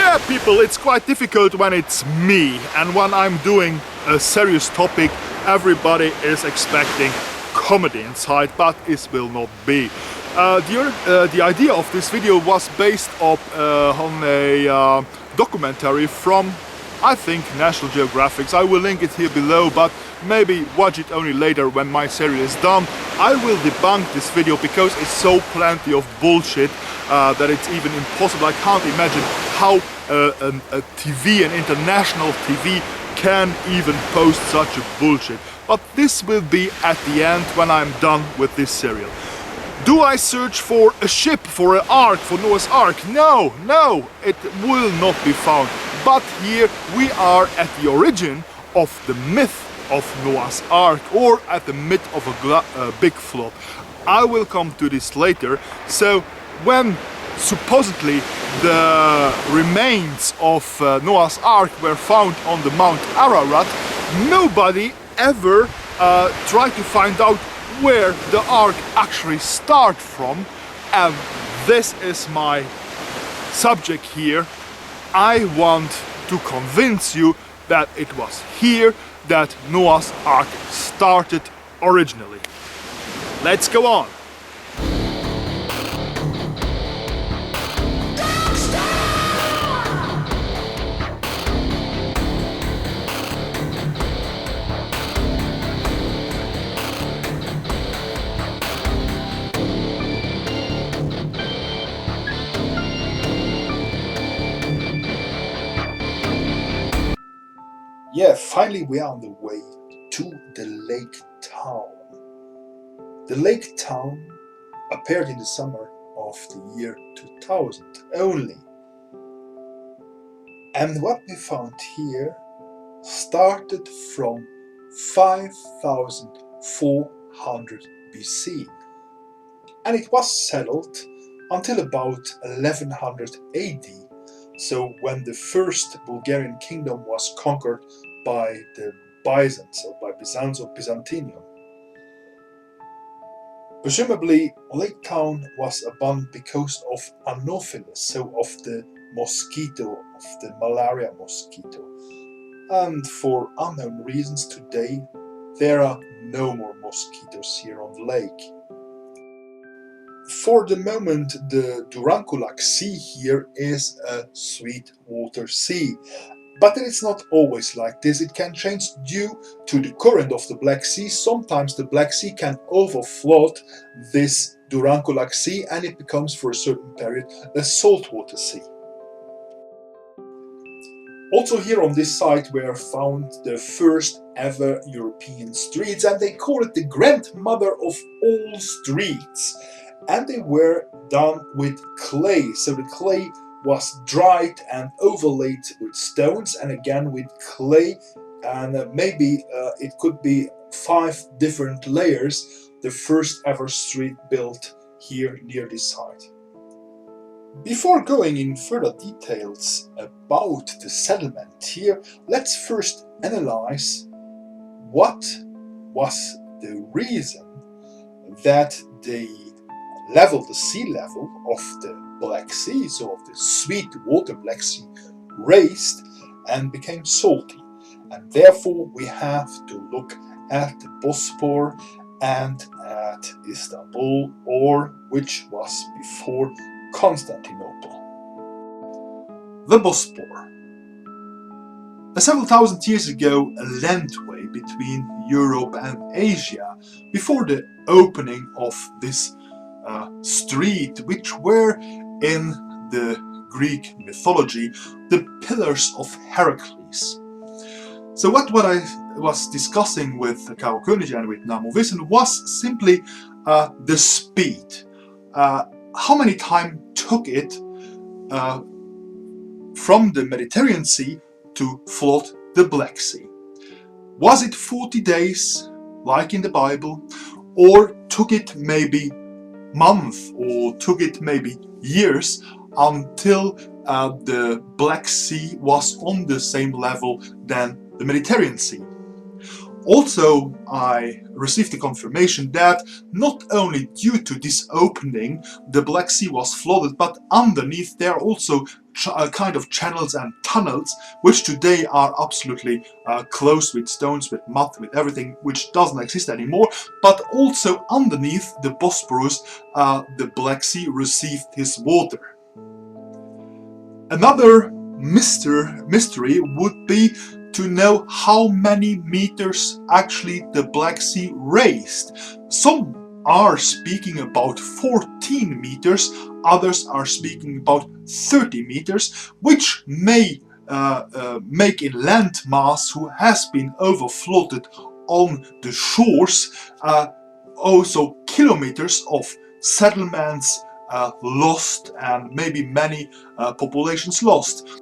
Yeah, people, it's quite difficult when it's me, and when I'm doing a serious topic, everybody is expecting comedy inside, but it will not be. The idea of this video was based on a documentary from, I think, National Geographic. I will link it here below, but maybe watch it only later when my series is done. I will debunk this video because it's so plenty of bullshit that it's even impossible. I can't imagine how a TV, an international TV, can even post such a bullshit. But this will be at the end when I'm done with this serial. Do I search for a ship, for an ark, for Noah's Ark? No, no, it will not be found. But here we are at the origin of the myth of Noah's Ark, or at the myth of a big flood. I will come to this later. So when supposedly the remains of Noah's Ark were found on the Mount Ararat, nobody ever tried to find out where the Ark actually started from, and this is my subject here. I want to convince you that it was here that Noah's Ark started originally. Let's go on. Yeah, finally we are on the way to the lake town. The lake town appeared in the summer of the year 2000 only. And what we found here started from 5400 BC. And it was settled until about 1100 AD. So when the first Bulgarian kingdom was conquered by the Byzants, or by Byzance or Byzantium. Presumably, Lake Town was abandoned because of Anopheles, so of the mosquito, of the malaria mosquito. And for unknown reasons today, there are no more mosquitoes here on the lake. For the moment, the Durankulac Sea here is a sweet water sea. But it's not always like this. It can change due to the current of the Black Sea. Sometimes the Black Sea can overflood this Durankulac Sea and it becomes for a certain period a saltwater sea. Also here on this site were found the first ever European streets, and they call it the grandmother of all streets. And they were done with clay, so the clay was dried and overlaid with stones, and again with clay, and maybe it could be 5 different layers. The first ever street built here near this site. Before going in further details about the settlement here, let's first analyze what was the reason that they level, the sea level of the Black Sea, so of the sweet water Black Sea, raised and became salty. And therefore we have to look at the Bosporus and at Istanbul, or which was before Constantinople. The Bosporus. Several thousand years ago, a landway between Europe and Asia, before the opening of this street, which were in the Greek mythology the pillars of Heracles. So what I was discussing with Karo Koenig and with Namo Wissen was simply the speed. How many time took it from the Mediterranean Sea to flood the Black Sea? Was it 40 days, like in the Bible, or took it maybe months, or took it maybe years until the Black Sea was on the same level than the Mediterranean Sea? Also, I received the confirmation that not only due to this opening the Black Sea was flooded, but underneath there are also kind of channels and tunnels which today are absolutely closed with stones, with mud, with everything, which doesn't exist anymore. But also underneath the Bosporus the Black Sea received his water. Another mystery would be to know how many meters actually the Black Sea raised. Some are speaking about 14 meters, others are speaking about 30 meters, which may make a landmass who has been overflooded on the shores also kilometers of settlements lost, and maybe many populations lost.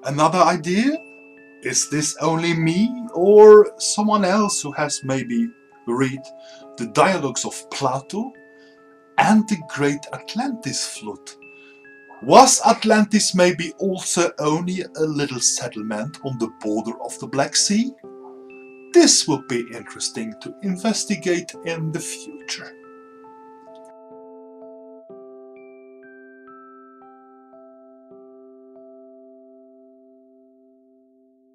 Another idea? Is this only me or someone else who has maybe read the dialogues of Plato and the Great Atlantis Flood? Was Atlantis maybe also only a little settlement on the border of the Black Sea? This would be interesting to investigate in the future.